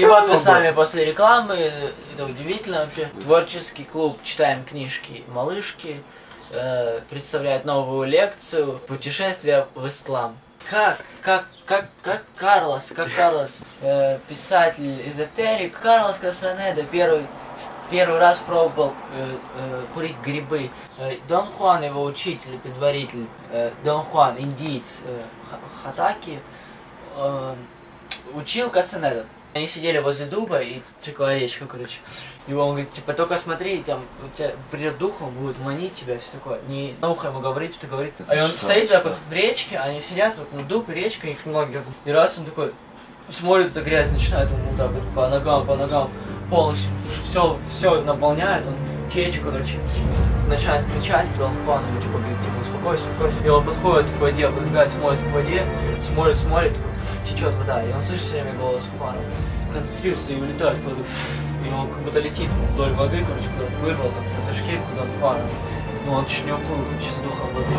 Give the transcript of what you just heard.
И вот вы с нами после рекламы, это удивительно вообще. Творческий клуб «Читаем книжки малышки» представляет новую лекцию «Путешествие в ислам». Как Карлос, писатель-эзотерик, Карлос Кастанеда первый раз пробовал курить грибы. Дон Хуан, его учитель, предваритель, Дон Хуан, индиец Хатаки, учил Кастанеду. Они сидели возле дуба, и текла речка, короче. И он говорит, типа, только смотри, там, у тебя придет дух, он будет манить тебя, все такое. Не на ухо ему говорить, что говорит. А он стоит так вот в речке, они сидят, вот на дуб и речка, их много. И раз он такой смотрит, эта грязь начинает ему вот так вот по ногам, полностью все наполняет, он течь, короче. Начинает кричать, Дон Хуан ему типа говорит, типа, успокойся. И он подходит к воде, подбегает, смотрит к воде, смотрит, течет вода, и он слышит все время голос Хуана. Концентрируется и улетает куда-то, и он как будто летит вдоль воды, короче, куда-то вырвал как-то за шкирку Дон Хуана. Но он чуть не уплыл, короче, с духом воды.